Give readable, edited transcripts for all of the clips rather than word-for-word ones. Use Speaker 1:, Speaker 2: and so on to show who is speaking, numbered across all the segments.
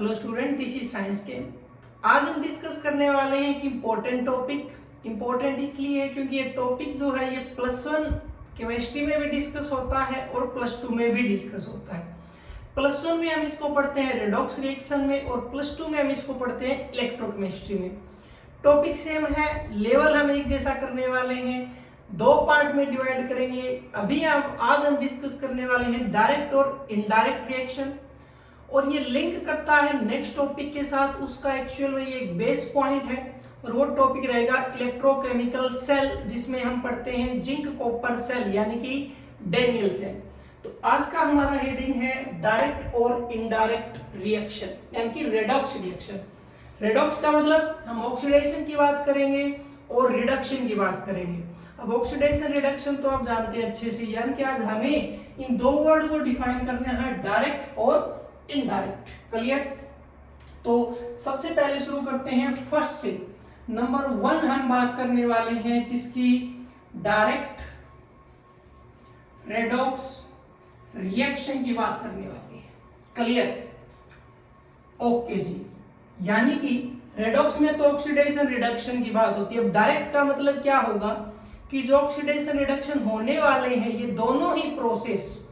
Speaker 1: Hello student, this is science के। आज हम डिस्कस करने वाले हैं एक इम्पोर्टेंट टॉपिक। इम्पोर्टेंट इसलिए है क्योंकि ये टॉपिक जो है ये +1 केमिस्ट्री में भी डिस्कस होता है और +2 में भी डिस्कस होता है। +1 में हम इसको पढ़ते हैं रेडॉक्स रिएक्शन में और +2 में हम इसको पढ़ते हैं इलेक्ट्रोकेमिस्ट्री में। टॉपिक सेम है, लेवल हम एक जैसा करने वाले हैं, 2 पार्ट में डिवाइड करेंगे। आज हम डिस्कस करने वाले हैं डायरेक्ट और इनडायरेक्ट रिएक्शन, और ये लिंक करता है नेक्स्ट टॉपिक के साथ। उसका एक्चुअल में ये एक बेस पॉइंट है और वो टॉपिक रहेगा इलेक्ट्रोकेमिकल सेल, जिसमें हम पढ़ते हैं जिंक कॉपर सेल यानी कि डेनियल सेल। तो आज का हमारा हेडिंग है डायरेक्ट और इनडायरेक्ट रिएक्शन यानी कि रेडॉक्स रिएक्शन। रेडॉक्स का मतलब हम ऑक्सीडेशन की बात करेंगे और रिडक्शन की बात करेंगे। अब ऑक्सीडेशन रिडक्शन तो आप जानते हैं अच्छे से, यानी कि आज हमें इन 2 वर्ड को डिफाइन करना है, डायरेक्ट और इनडायरेक्ट। क्लियर? तो सबसे पहले शुरू करते हैं फर्स्ट से। नंबर 1 हम बात करने वाले हैं किसकी? डायरेक्ट रेडॉक्स रिएक्शन की बात करने वाले हैं। क्लियर? ओके जी। यानी कि रेडॉक्स में तो ऑक्सीडेशन रिडक्शन की बात होती है। अब डायरेक्ट का मतलब क्या होगा कि जो ऑक्सीडेशन रिडक्शन होने वाले हैं ये दोनों ही प्रोसेस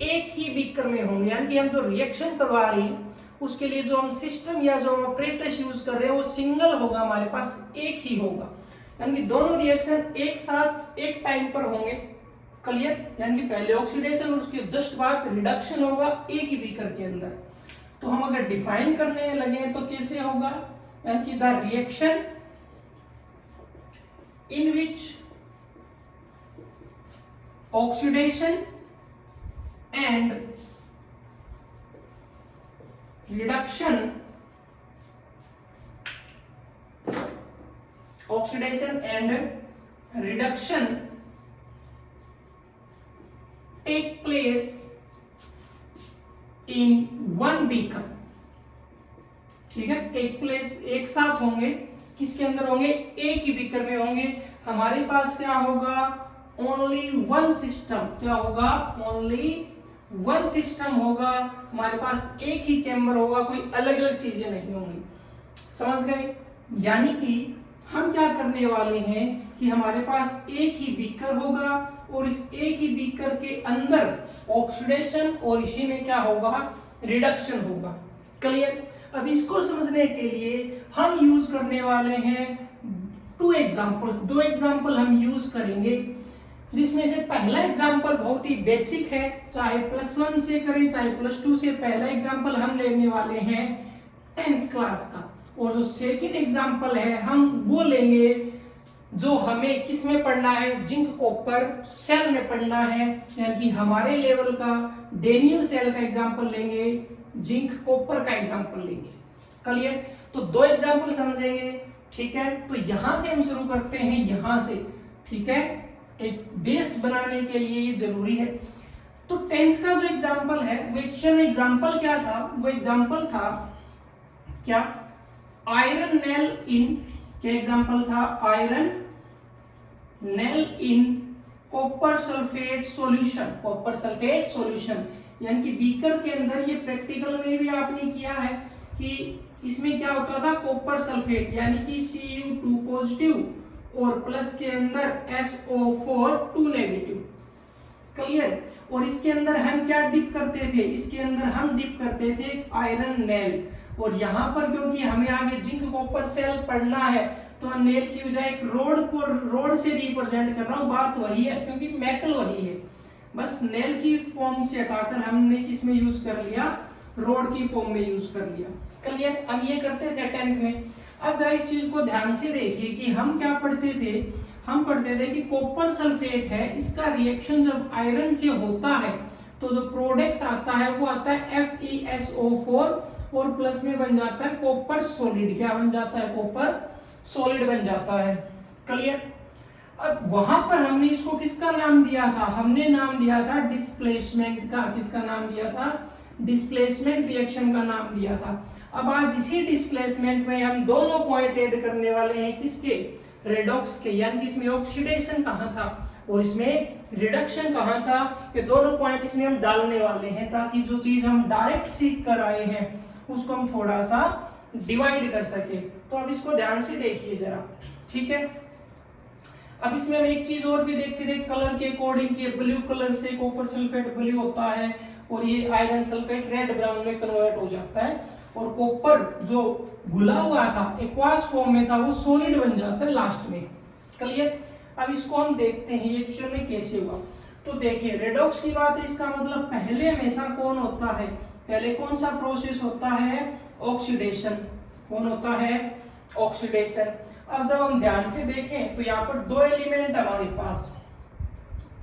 Speaker 1: एक ही बीकर में होंगे, यानी कि हम जो रिएक्शन करवा रहे हैं उसके लिए जो हम सिस्टम या जो हम ऑपरेटर्स यूज कर रहे हैं वो सिंगल होगा, हमारे पास एक ही होगा। यानी कि दोनों रिएक्शन एक साथ एक टाइम पर होंगे। क्लियर? यानी कि पहले ऑक्सीडेशन और उसके जस्ट बाद रिडक्शन होगा एक ही बीकर के अंदर। तो हम अगर डिफाइन करने लगे तो कैसे होगा? यानी कि the reaction in which oxidation and reduction, oxidation and reduction take place in one beaker। ठीक है, टेक प्लेस एक साथ होंगे। किसके अंदर होंगे? एक ही बीकर में होंगे। हमारे पास क्या होगा? Only one system. क्या होगा? ओनली वन सिस्टम होगा। हमारे पास एक ही चेंबर होगा, कोई अलग अलग चीजें नहीं होंगी। समझ गए? यानी कि हम क्या करने वाले हैं कि हमारे पास एक ही बीकर होगा और इस एक ही बीकर के अंदर ऑक्सीडेशन और इसी में क्या होगा? रिडक्शन होगा। क्लियर? अब इसको समझने के लिए हम यूज करने वाले हैं 2 एग्जांपल्स। 2 एग्जांपल हम यूज करेंगे, जिसमें से पहला एग्जांपल बहुत ही बेसिक है, चाहे +1 से करें चाहे +2 से। पहला एग्जांपल हम लेने वाले हैं 10th क्लास का, और जो सेकंड एग्जांपल है हम वो लेंगे जो हमें किस में पढ़ना है? जिंक कॉपर सेल में पढ़ना है। यानी कि हमारे लेवल का डेनियल सेल का एग्जांपल लेंगे, जिंक कॉपर का एग्जांपल लेंगे। क्लियर? तो 2 एग्जांपल समझेंगे। ठीक है, तो यहां से हम शुरू करते हैं, यहां से। ठीक है, एक बेस बनाने के लिए ये जरूरी है। तो 10th का जो एग्जांपल है वो एक्चुअल एग्जांपल क्या था? वो एग्जांपल था क्या? आयरन नेल इन, क्या एग्जांपल था? Iron nail in copper sulphate solution. Copper sulphate solution यानी कि बीकर के अंदर, ये प्रैक्टिकल में भी आपने किया है कि इसमें क्या होता था? कॉपर सल्फेट यानी कि Cu2 पॉजिटिव और प्लस के अंदर SO4 2 नेगेटिव। क्लियर? और इसके अंदर हम क्या डिप करते थे? इसके अंदर हम डिप करते थे आयरन नेल। और यहाँ पर क्योंकि हमें आगे जिंक कॉपर सेल पढ़ना है तो हम नेल की बजाय एक रोड से रिप्रेजेंट कर रहा हूँ। बात वही है क्योंकि मेटल वही है, बस नेल की फॉर्म से हटाकर हमने किस में यूज कर लिया? रोड की फॉर्म में यूज कर लिया। क्लियर? हम ये करते थे 10th में। अब जरा इस चीज को ध्यान से देखिए कि हम क्या पढ़ते थे? हम पढ़ते थे कि कॉपर सल्फेट है, इसका रिएक्शन जब आयरन से होता है तो जो प्रोडक्ट आता है वो आता है FeSO4 और प्लस में बन जाता है कॉपर सॉलिड। क्या बन जाता है? कॉपर सॉलिड बन जाता है। क्लियर? अब वहां पर हमने इसको किसका नाम दिया था? हमने नाम दिया था डिस्प्लेसमेंट का। किसका नाम दिया था? डिस्प्लेसमेंट रिएक्शन का नाम दिया था। अब आज इसी डिस्प्लेसमेंट में हम दोनों पॉइंट ऐड करने वाले हैं। किसके? रेडॉक्स के। यानी कि इसमें ऑक्सीडेशन कहां था? और इसमें रिडक्शन कहाँ था, ये दोनों पॉइंट इसमें हम डालने वाले हैं ताकि जो चीज हम डायरेक्ट सीख कर आए हैं उसको हम थोड़ा सा डिवाइड कर सके। तो अब इसको ध्यान से देखिए जरा, ठीक है। अब इसमें हम एक चीज और भी देखते थे कलर के अकॉर्डिंग कि ब्लू कलर से कॉपर सल्फेट ब्लू होता है और ये आयरन सल्फेट रेड ब्राउन में कन्वर्ट हो जाता है, और कॉपर जो घुला हुआ था एक्वास फॉर्म में था वो सॉलिड बन जाता है लास्ट में। क्लियर। अब इसको हम देखते हैं ये एक्चुअल में कैसे हुआ। तो देखिए रेडॉक्स की बात है, इसका मतलब पहले हमेशा कौन होता है, पहले कौन सा प्रोसेस होता है, ऑक्सीडेशन। कौन होता है, ऑक्सीडेशन। अब जब हम ध्यान से देखें तो यहाँ पर दो एलिमेंट हमारे पास,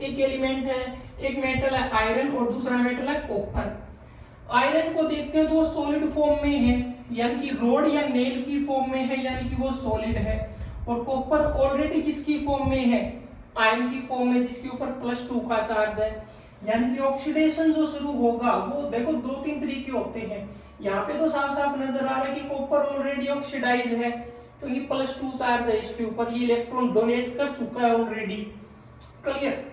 Speaker 1: एक एलिमेंट है, एक मेटल है आयरन और दूसरा मेटल है कॉपर। आयरन को देखते हैं तो सॉलिड फॉर्म में है, यानी कि रोड या नेल की फॉर्म में है, यानी कि वो सॉलिड है। और कॉपर ऑलरेडी किसकी फॉर्म में है, आयन की फॉर्म में, जिसके ऊपर +2 का चार्ज है। यानी कि ऑक्सीडेशन जो शुरू होगा वो देखो 2-3 तरीके होते हैं। यहाँ पे तो साफ साफ नजर आ रहा है कि कॉपर ऑलरेडी ऑक्सीडाइज है क्योंकि +2 चार्ज है इसके ऊपर, ये इलेक्ट्रॉन डोनेट कर चुका है ऑलरेडी। क्लियर।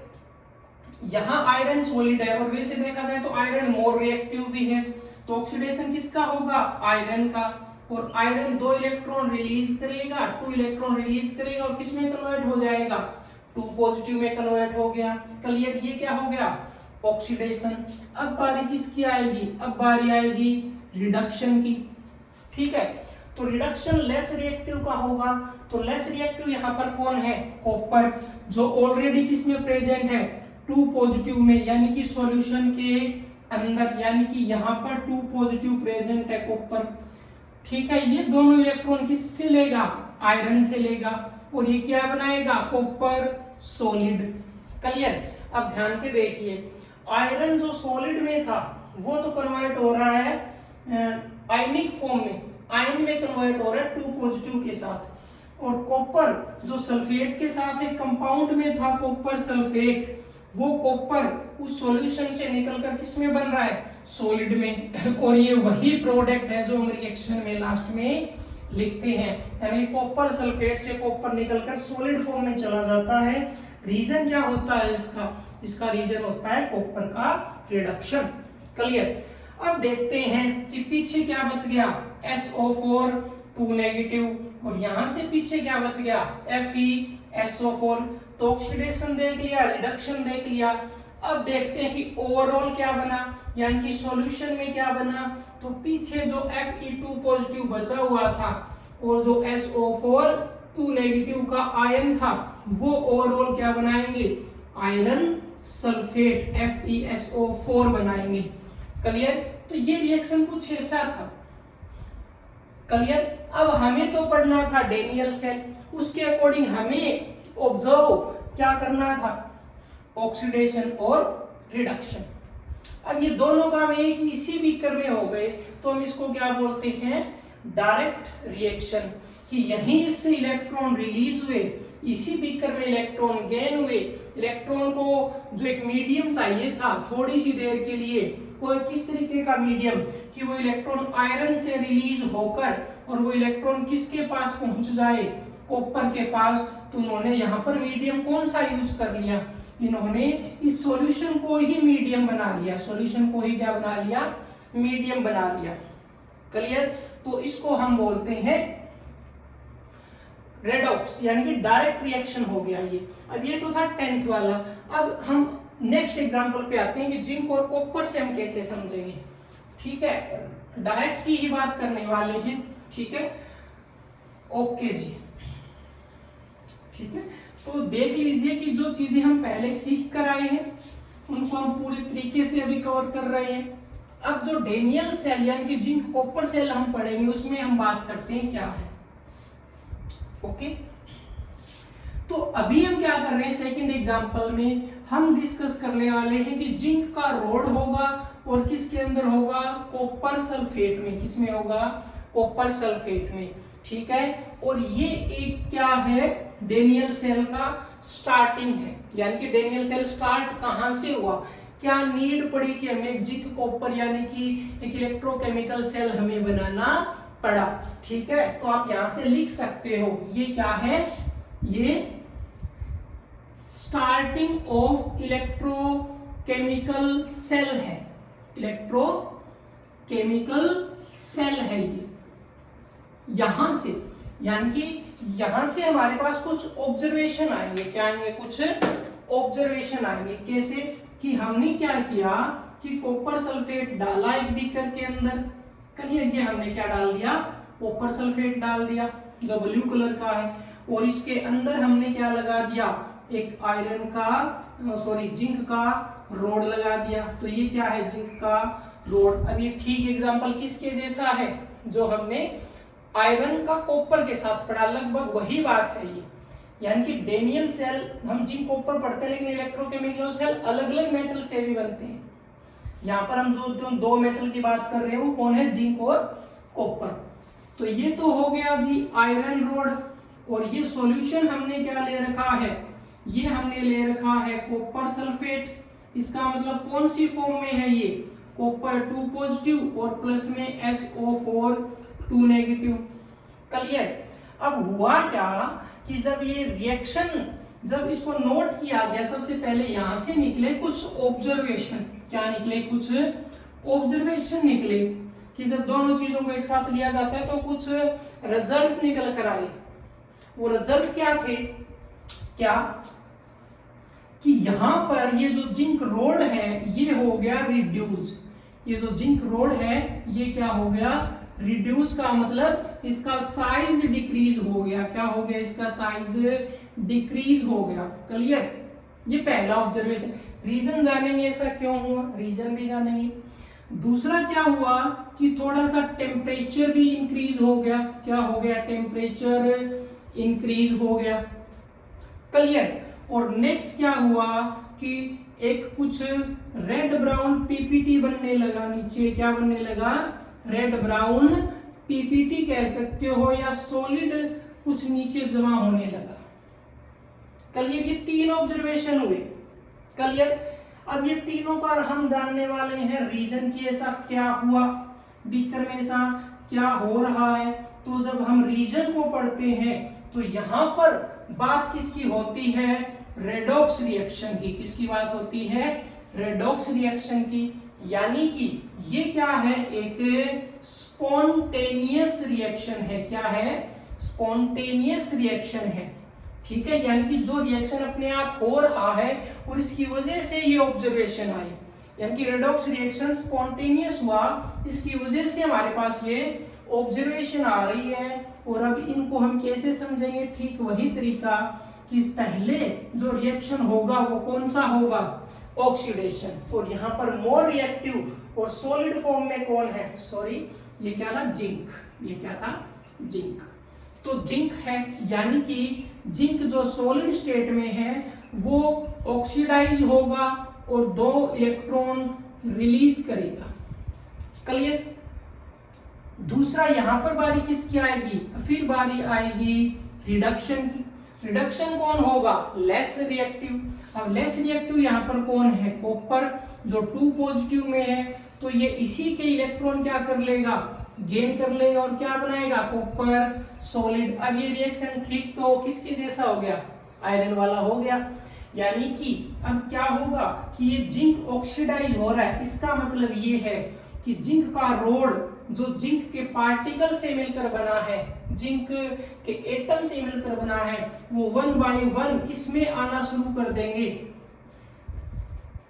Speaker 1: यहाँ आयरन सॉलिड है और वैसे देखा जाए तो आयरन मोर रिएक्टिव भी है, तो ऑक्सीडेशन किसका होगा, आयरन का। और आयरन 2 इलेक्ट्रॉन रिलीज करेगा, 2 इलेक्ट्रॉन रिलीज करेगा और किस में कन्वर्ट हो जाएगा, 2 पॉजिटिव में कन्वर्ट हो गया। क्लियर। ये क्या हो गया, ऑक्सीडेशन। अब बारी किसकी आएगी, अब बारी आएगी रिडक्शन की। ठीक है। तो रिडक्शन लेस रिएक्टिव का होगा, तो लेस रिएक्टिव यहाँ पर कौन है, कॉपर, जो ऑलरेडी किसमें प्रेजेंट है, 2 पॉजिटिव में, यानी कि सॉल्यूशन के अंदर, यानी कि यहाँ पर 2 पॉजिटिव प्रेजेंट है कॉपर। ठीक है। ये दोनों इलेक्ट्रॉन किससे लेगा, आयरन से लेगा, और ये क्या बनाएगा, कॉपर सॉलिड। क्लियर। अब ध्यान से देखिए, आयरन जो सॉलिड में था वो तो कन्वर्ट हो रहा है आयनिक फॉर्म में, आयन में कन्वर्ट हो रहा है 2 पॉजिटिव के साथ। और कॉपर जो सल्फेट के साथ एक कंपाउंड में था कॉपर सल्फेट, वो कॉपर उस सॉल्यूशन से निकलकर किस में बन रहा है, सॉलिड में। और ये वही प्रोडक्ट है जो हम रिएक्शन में लास्ट में लिखते हैं, यानी कॉपर सल्फेट से कॉपर निकलकर सॉलिड फॉर्म में चला जाता है। रीजन क्या होता है इसका, इसका रीजन होता है कॉपर का रिडक्शन। क्लियर। अब देखते हैं कि पीछे क्या बच गया, SO4 2 नेगेटिव, और यहां से पीछे क्या बच गया, FeSO4। तो ऑक्सीडेशन देख लिया, रिडक्शन देख लिया। अब देखते हैं कि ओवरऑल क्या बना, यानी कि सॉल्यूशन में क्या बना। तो पीछे जो Fe2 पॉजिटिव बचा हुआ था और जो SO4 2 नेगेटिव का आयन था, वो ओवरऑल क्या बनाएंगे, आयरन सल्फेट FeSO4 बनाएंगे। क्लियर। तो ये रिएक्शन कुछ ऐसा था। क्लियर। अब हमें तो पढ़ना था डेनियल सेल, उसके अकॉर्डिंग हमें ऑब्जर्व क्या करना था, ऑक्सीडेशन और रिडक्शन। अब ये दोनों काम एक ही इसी बीकर में हो गए, तो हम इसको क्या बोलते हैं, डायरेक्ट रिएक्शन। कि यहीं से इलेक्ट्रॉन रिलीज हुए, इसी बीकर में इलेक्ट्रॉन गेन हुए। इलेक्ट्रॉन को जो एक मीडियम चाहिए था थोड़ी सी देर के लिए, कोई किस तरीके का मीडियम कि वो इलेक्ट्रॉन आयरन से रिलीज होकर और वो इलेक्ट्रॉन किसके पास पहुंच जाए, कॉपर के पास। तो उन्होंने यहाँ पर मीडियम कौन सा यूज कर लिया, इन्होंने इस सॉल्यूशन को ही मीडियम बना लिया, सॉल्यूशन को ही क्या बना लिया, मीडियम बना लिया। क्लियर। तो इसको हम बोलते हैं रेडॉक्स, यानी कि डायरेक्ट रिएक्शन हो गया ये। अब ये तो था 10th वाला। अब हम नेक्स्ट एग्जांपल पे आते हैं कि जिंक और कॉपर से हम कैसे समझेंगे। ठीक है। डायरेक्ट की ही बात करने वाले हैं। ठीक है। ओके जी। ठीक है। तो देख लीजिए कि जो चीजें हम पहले सीख कर आए हैं उनको हम पूरे तरीके से अभी कवर कर रहे हैं। अब जो डेनियल सेल यानी कि जिंक कॉपर सेल हम पढ़ेंगे उसमें हम बात करते हैं क्या है। ओके। तो अभी हम क्या कर रहे हैं, सेकंड एग्जांपल में हम डिस्कस करने वाले हैं कि जिंक का रोड होगा और किसके अंदर होगा, कॉपर सल्फेट में। किसमें होगा, कॉपर सल्फेट में। ठीक है। और ये एक क्या है, डेनियल सेल का स्टार्टिंग है, यानी कि डेनियल सेल स्टार्ट कहां से हुआ, क्या नीड पड़ी कि हमें एक जिंक कॉपर यानी कि एक इलेक्ट्रोकेमिकल सेल हमें बनाना पड़ा। ठीक है। तो आप यहां से लिख सकते हो ये क्या है, ये स्टार्टिंग ऑफ इलेक्ट्रोकेमिकल सेल है, इलेक्ट्रोकेमिकल सेल है ये। यहां से यानी कि यहां से हमारे पास कुछ ऑब्जर्वेशन आएंगे। क्या आएंगे? कुछ ऑब्जर्वेशन आएंगे। कैसे? कि हमने क्या किया कि कॉपर सल्फेट डाला एक बीकर के अंदर। कलिए, ये हमने क्या डाल दिया? कॉपर सल्फेट डाल दिया जो ब्लू कलर का है, और इसके अंदर हमने क्या लगा दिया? एक आयरन का जिंक का रोड लगा दिया। तो ये क्या है? जिंक का रोड। अब ये ठीक एग्जांपल किसके जैसा है? जो हमने आयरन का कॉपर के साथ पढ़ा, लगभग वही बात है ये। यानी कि डेनियल सेल हम जिंक कॉपर पढ़ते हैं, लेकिन इलेक्ट्रोकेमिकल सेल अलग अलग मेटल से भी बनते हैं। यहाँ पर हम जो दो मेटल की बात कर रहे हैं वो कौन है? जिंक और कॉपर। तो ये तो हो गया जी आयरन रोड। और ये सॉल्यूशन हमने क्या ले रखा है? ये हमने ले रखा है कॉपर सल्फेट। इसका मतलब कौन सी फॉर्म में है ये? कॉपर 2 पॉजिटिव और प्लस में SO4 2 नेगेटिव। क्लियर? अब हुआ क्या कि जब ये रिएक्शन, जब इसको नोट किया गया, सबसे पहले यहां से निकले कुछ ऑब्जर्वेशन। क्या निकले? कुछ ऑब्जर्वेशन निकले कि जब दोनों चीजों को एक साथ लिया जाता है तो कुछ रिजल्ट्स निकल कर आए। वो रिजल्ट क्या थे? क्या कि यहां पर ये जो जिंक रोड है ये हो गया रिड्यूस। ये जो जिंक रोड है ये क्या हो गया? रिड्यूस। का मतलब इसका साइज डिक्रीज हो गया। क्या हो गया? इसका साइज डिक्रीज हो गया। क्लियर? ये पहला ऑब्जर्वेशन। रीजन जानेंगे ऐसा क्यों हुआ, रीजन भी जानेंगे। दूसरा क्या हुआ कि थोड़ा सा टेम्परेचर भी इंक्रीज हो गया। क्या हो गया? टेम्परेचर इंक्रीज हो गया। क्लियर? और नेक्स्ट क्या हुआ कि एक कुछ रेड ब्राउन पीपीटी बनने लगा नीचे। क्या बनने लगा? रेड ब्राउन पीपीटी कह सकते हो, या सॉलिड कुछ नीचे जमा होने लगा। क्लियर? ये तीन ऑब्जर्वेशन हुए। क्लियर? अब ये तीनों का हम जानने वाले हैं रीजन की ऐसा क्या हुआ, बीकर में ऐसा क्या हो रहा है। तो जब हम रीजन को पढ़ते हैं तो यहां पर बात किसकी होती है? रेडॉक्स रिएक्शन की। किसकी बात होती है? रेडॉक्स रिएक्शन की। यानी कि ये क्या है? एक स्पॉन्टेनियस रिएक्शन है। क्या है? स्पॉन्टेनियस रिएक्शन है। ठीक है? यानी कि जो रिएक्शन अपने आप हो रहा है और इसकी वजह से ये ऑब्जर्वेशन आई। यानी कि रेडॉक्स रिएक्शन स्पॉन्टेनियस हुआ, इसकी वजह से हमारे पास ये ऑब्जर्वेशन आ रही है। और अब इनको हम कैसे समझेंगे? ठीक वही तरीका कि पहले जो रिएक्शन होगा वो कौन सा होगा? ऑक्सीडेशन। और यहाँ पर मोर रिएक्टिव और सॉलिड फॉर्म में कौन है? ये क्या था? जिंक। ये क्या था? जिंक। तो जिंक है, यानी कि जिंक जो सॉलिड स्टेट में है वो ऑक्सीडाइज होगा और 2 इलेक्ट्रॉन रिलीज करेगा। क्लियर? दूसरा यहां पर बारी किसकी आएगी? फिर बारी आएगी रिडक्शन की। रिडक्शन कौन होगा? Less reactive. अब लेस रिएक्टिव यहां पर कौन है? कॉपर जो 2 पॉजिटिव में है। तो ये इसी के इलेक्ट्रॉन क्या कर लेगा? गेन कर लेगा और क्या बनाएगा? Copper solid. अब ये रिएक्शन ठीक तो किसके जैसा हो गया? आयरन वाला हो गया। यानी कि अब क्या होगा कि ये जिंक ऑक्सीडाइज हो रहा है। इसका मतलब ये है कि जिंक का रोड जो जिंक के पार्टिकल से मिलकर बना है, जिंक के एटम से मिलकर बना है, वो 1 बाय 1 किसमें आना शुरू कर देंगे?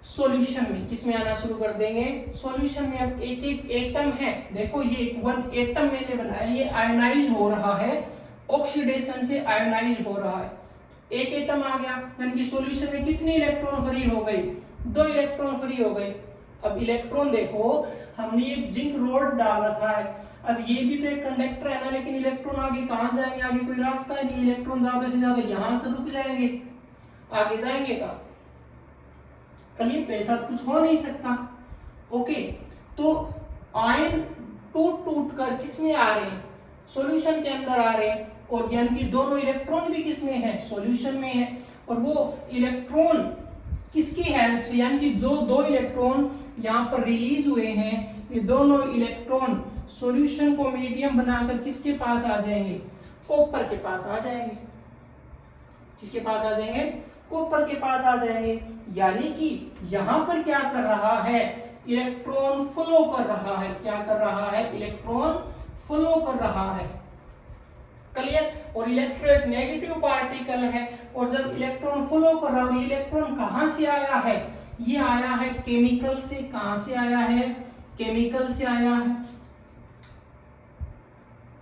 Speaker 1: सॉल्यूशन में। किसमें आना शुरू कर देंगे? सॉल्यूशन में। अब एक एक एटम है, देखो ये 1 एटम मैंने बनाया, ये आयोनाइज हो रहा है, ऑक्सीडेशन से आयोनाइज हो रहा है। एक एटम आ गया, यानी कि सॉल्यूशन में कितने इलेक्ट्रॉन फ्री हो गए? 2 इलेक्ट्रॉन फ्री हो गए। अब इलेक्ट्रॉन देखो, हमने एक जिंक रोड डाल रखा है। अब ये भी तो एक कंडक्टर है ना, लेकिन इलेक्ट्रॉन आगे कहां जाएंगे? आगे कोई रास्ता नहीं। इलेक्ट्रॉन ज्यादा से ज्यादा यहां तक रुक जाएंगे, आगे जाएंगे कहां? क्लियर? तो ऐसा कुछ हो नहीं सकता। ओके, तो आयन टूट टूट कर किसमें आ रहे हैं? सॉल्यूशन के अंदर आ रहे हैं। और यानी कि दोनों इलेक्ट्रॉन भी किसमें है? सॉल्यूशन में है। और वो इलेक्ट्रॉन किसकी हेल्प से, यानी कि जो 2 इलेक्ट्रॉन यहाँ पर रिलीज हुए हैं, ये दोनों इलेक्ट्रॉन सॉल्यूशन को मीडियम बनाकर किसके पास आ जाएंगे? कॉपर के पास आ जाएंगे। किसके पास आ जाएंगे? कॉपर के पास आ जाएंगे। यानी कि यहां पर क्या कर रहा है, इलेक्ट्रॉन फ्लो कर रहा है। क्या कर रहा है, इलेक्ट्रॉन फ्लो कर रहा है। क्लियर। और इलेक्ट्रॉन एक नेगेटिव पार्टिकल है, और जब इलेक्ट्रॉन फ्लो कर रहा है, इलेक्ट्रॉन कहां से आया है, ये आया है केमिकल से। कहां से आया है, केमिकल से आया है।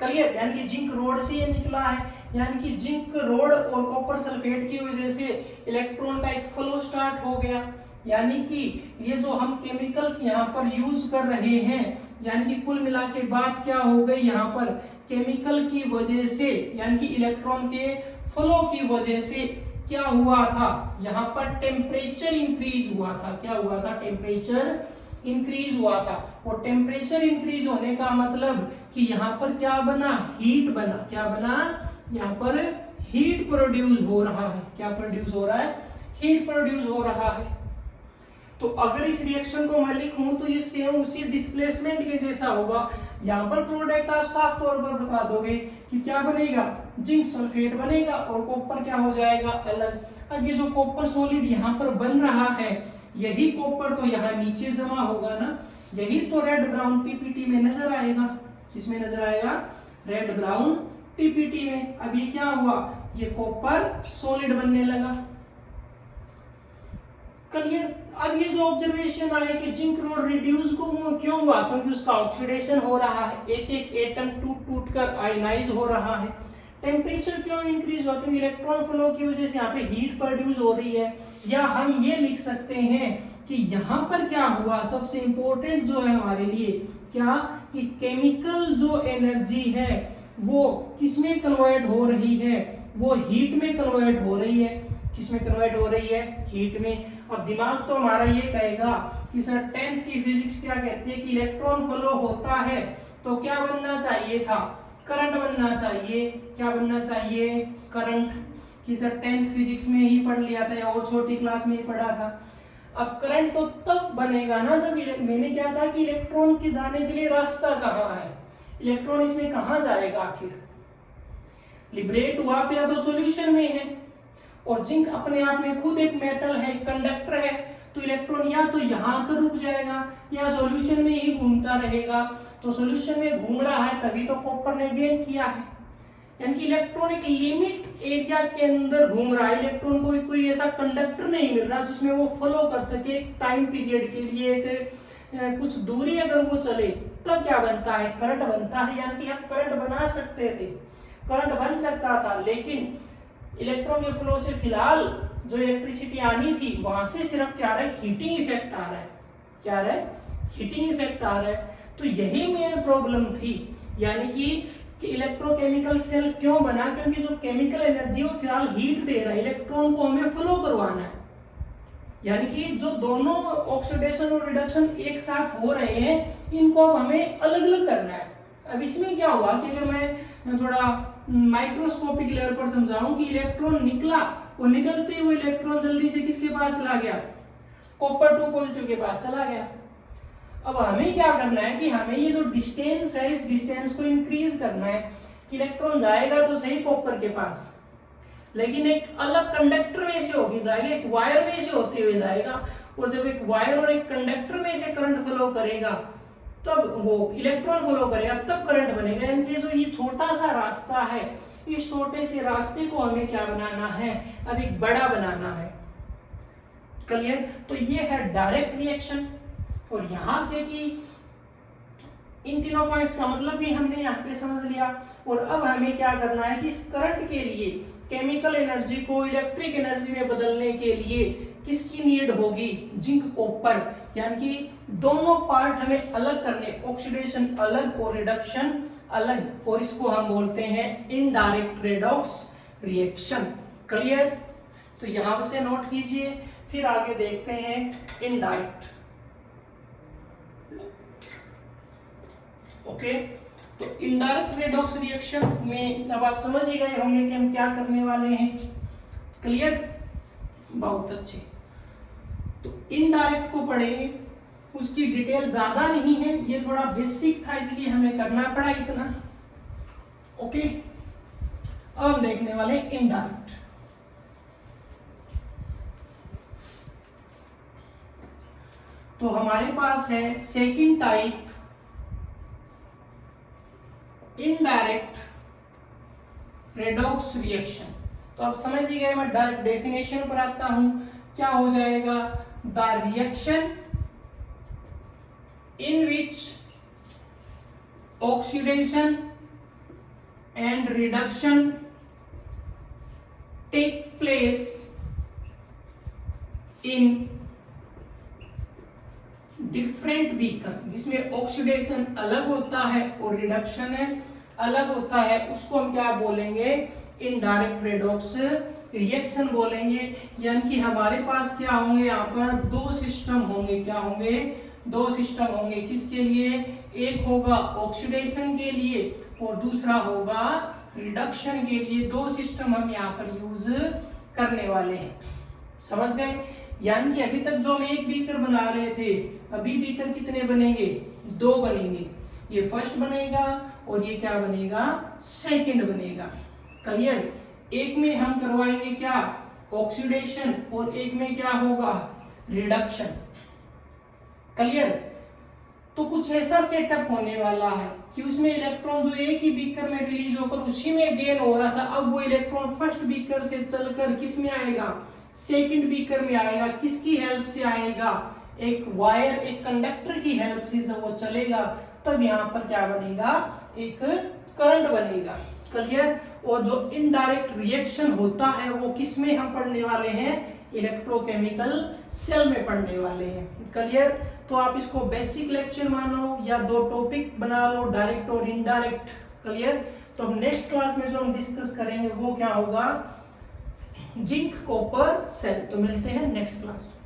Speaker 1: क्लियर। यानी कि जिंक रोड से ये निकला है। यानी कि जिंक रोड और कॉपर सल्फेट की वजह से इलेक्ट्रॉन का एक फ्लो स्टार्ट हो गया। यानी कि ये जो हम केमिकल्स यहाँ पर यूज कर रहे हैं, यानी कि कुल मिला के बात क्या हो गई, यहाँ पर केमिकल की वजह से, यानी कि इलेक्ट्रॉन के फ्लो की वजह से क्या हुआ था, यहाँ पर टेम्परेचर इंक्रीज हुआ था। क्या हुआ था, टेम्परेचर इंक्रीज हुआ था। और टेम्परेचर इंक्रीज होने का मतलब कि यहाँ पर क्या बना, हीट बना। क्या बना, यहाँ पर हीट प्रोड्यूस हो रहा है। क्या प्रोड्यूस हो रहा है, हीट प्रोड्यूस हो रहा है। तो अगर इस रिएक्शन को मैं लिखूं तो ये सेम उसी डिस्प्लेसमेंट के जैसा होगा। यहाँ पर प्रोडक्ट आप साफ तौर पर बता दोगे कि क्या बनेगा, जिंक सल्फेट बनेगा और कॉपर क्या हो जाएगा, अलग। अब ये जो कॉपर सॉलिड यहाँ पर बन रहा है, यही कॉपर तो यहाँ नीचे जमा होगा ना, यही तो रेड ब्राउन पीपीटी में नजर आएगा। किसमें नजर आएगा, रेड ब्राउन पीपीटी में। अब ये क्या हुआ, ये कॉपर सॉलिड बनने लगा। क्लियर। अब ये जो ऑब्जर्वेशन आया कि जिंक रोड रिड्यूस को क्यों हुआ, क्योंकि उसका ऑक्सीडेशन हो रहा है, एक एक एटम टूट टूट कर आयनाइज हो रहा है। टेम्परेचर क्यों इंक्रीज हुआ, क्योंकि इलेक्ट्रॉन फ्लो की वजह से यहाँ पे हीट प्रोड्यूस हो रही है। या हम ये लिख सकते हैं कि यहाँ पर क्या हुआ, सबसे इंपॉर्टेंट जो है हमारे लिए, क्या कि केमिकल जो एनर्जी है वो किसमें कन्वर्ट हो रही है, वो हीट में कन्वर्ट हो रही है। किसमें कन्वर्ट हो रही है, हीट में। अब दिमाग तो हमारा ये कहेगा कि सर 10th की फिजिक्स क्या कहती है कि इलेक्ट्रॉन फ्लो होता है तो क्या बनना चाहिए था, करंट बनना चाहिए। क्या बनना चाहिए, करंट। कि सर 10th फिजिक्स में ही पढ़ लिया था या और छोटी क्लास में ही पढ़ा था। अब करंट तो तब बनेगा ना जब मैंने क्या कहा कि इलेक्ट्रॉन के जाने के लिए रास्ता कहाँ है, इलेक्ट्रॉन इसमें कहाँ जाएगा, आखिर लिबरेट हुआ तो या तो सॉल्यूशन में है। और जिंक अपने आप में खुद एक मेटल है, कंडक्टर है, तो इलेक्ट्रॉन या तो यहाँ आकर रुक जाएगा या सॉल्यूशन में ही घूमता रहेगा। तो सॉल्यूशन में घूम रहा है तभी तो कॉपर ने गेन किया है। यानी कि इलेक्ट्रॉन एक लिमिट एरिया के अंदर घूम रहा है। इलेक्ट्रॉन को कोई ऐसा कंडक्टर नहीं मिल रहा जिसमें वो फ्लो कर सके टाइम पीरियड के लिए, एक कुछ दूरी अगर वो चले तब क्या बनता है, करंट बनता है। यानी कि हम करंट बना सकते थे, करंट बन सकता था, लेकिन इलेक्ट्रॉन के फ्लो से फिलहाल जो इलेक्ट्रिसिटी आनी थी वहां से सिर्फ क्या आ रहा है, हीटिंग इफेक्ट आ रहा है। क्या आ रहा है, हीटिंग इफेक्ट आ रहा है। तो यही मेन प्रॉब्लम थी। यानी कि इलेक्ट्रोकेमिकल सेल क्यों बना, क्योंकि जो केमिकल एनर्जी वो फिलहाल हीट दे रहा है, इलेक्ट्रॉन को हमें फ्लो करवाना है। यानी कि जो दोनों ऑक्सीडेशन और रिडक्शन एक साथ हो रहे हैं, इनको अब हमें अलग अलग करना है। अब इसमें क्या हुआ कि अगर मैं थोड़ा माइक्रोस्कोपिक लेवल पर समझाऊं कि इलेक्ट्रॉन निकला और निकलते हुए इलेक्ट्रॉन जल्दी से किसके पास चला गया, कॉपर 2 पॉजिटिव के पास चला गया। अब हमें क्या करना है कि हमें ये जो डिस्टेंस है, इस डिस्टेंस को इंक्रीज करना है कि इलेक्ट्रॉन जाएगा तो सही कॉपर के पास, लेकिन एक अलग कंडक्टर में से होगी जाएगा, एक वायर में से होते हुए जाएगा। और जब एक वायर और एक कंडक्टर में से करंट फ्लो करेगा तब वो इलेक्ट्रॉन फ्लो करेगा, तब करंट बनेगा। यानी कि जो ये छोटा सा रास्ता है, इस छोटे से रास्ते को हमें क्या बनाना है, अब एक बड़ा बनाना है। क्लियर। तो ये है डायरेक्ट रिएक्शन। और यहां से कि इन तीनों पॉइंट्स का मतलब भी हमने यहाँ पे समझ लिया। और अब हमें क्या करना है कि इस करंट के लिए केमिकल एनर्जी को इलेक्ट्रिक एनर्जी में बदलने के लिए किसकी नीड होगी, जिंक कॉपर। यानी कि दोनों पार्ट हमें अलग करने, ऑक्सीडेशन अलग और रिडक्शन अलग, और इसको हम बोलते हैं इनडायरेक्ट रेडॉक्स रिएक्शन। क्लियर। तो यहां से नोट कीजिए, फिर आगे देखते हैं इनडायरेक्ट। ओके। तो इनडायरेक्ट रेडॉक्स रिएक्शन में अब आप समझ ही गए होंगे कि हम क्या करने वाले हैं। क्लियर, बहुत अच्छे। तो इनडायरेक्ट को पढ़ेंगे, उसकी डिटेल ज्यादा नहीं है, ये थोड़ा बेसिक था इसलिए हमें करना पड़ा इतना। ओके। अब हम देखने वाले इनडायरेक्ट। तो हमारे पास है second type indirect redox reaction. तो आप समझ ही गए, मैं डायरेक्ट डेफिनेशन पर आता हूं। क्या हो जाएगा? The reaction in which oxidation and reduction take place in different beaker, जिसमें ऑक्सीडेशन अलग होता है और रिडक्शन अलग होता है, उसको हम क्या बोलेंगे? इनडायरेक्ट रेडॉक्स रिएक्शन बोलेंगे। यानी कि हमारे पास क्या होंगे? यहाँ पर दो सिस्टम होंगे। क्या होंगे? दो सिस्टम होंगे। किसके लिए? एक होगा ऑक्सीडेशन के लिए और दूसरा होगा रिडक्शन के लिए। दो सिस्टम हम यहाँ पर यूज करने वाले हैं। समझ गए? यानी कि अभी तक जो हम एक बीकर बना रहे थे, अभी बीकर कितने बनेंगे? दो बनेंगे। ये फर्स्ट बनेगा और ये क्या बनेगा? सेकंड बनेगा। क्लियर? एक में हम करवाएंगे क्या? ऑक्सीडेशन, और एक में क्या होगा? रिडक्शन। क्लियर? तो कुछ ऐसा सेटअप होने वाला है कि उसमें इलेक्ट्रॉन जो एक ही बीकर में रिलीज होकर उसी में गेन हो रहा था, अब वो इलेक्ट्रॉन फर्स्ट बीकर से चलकर किस में आएगा? सेकंड बीकर में आएगा। किसकी हेल्प से आएगा? एक वायर, एक कंडक्टर की हेल्प से जब वो चलेगा तब यहाँ पर क्या बनेगा? एक करंट बनेगा। क्लियर? और जो इनडायरेक्ट रिएक्शन होता है वो किस में हम पढ़ने वाले हैं? इलेक्ट्रोकेमिकल सेल में पढ़ने वाले हैं। क्लियर? तो आप इसको बेसिक लेक्चर मानो या दो टॉपिक बना लो, डायरेक्ट और इनडायरेक्ट। क्लियर? तो हम नेक्स्ट क्लास में जो हम डिस्कस करेंगे वो क्या होगा? Zinc copper cell. तो मिलते हैं नेक्स्ट क्लास।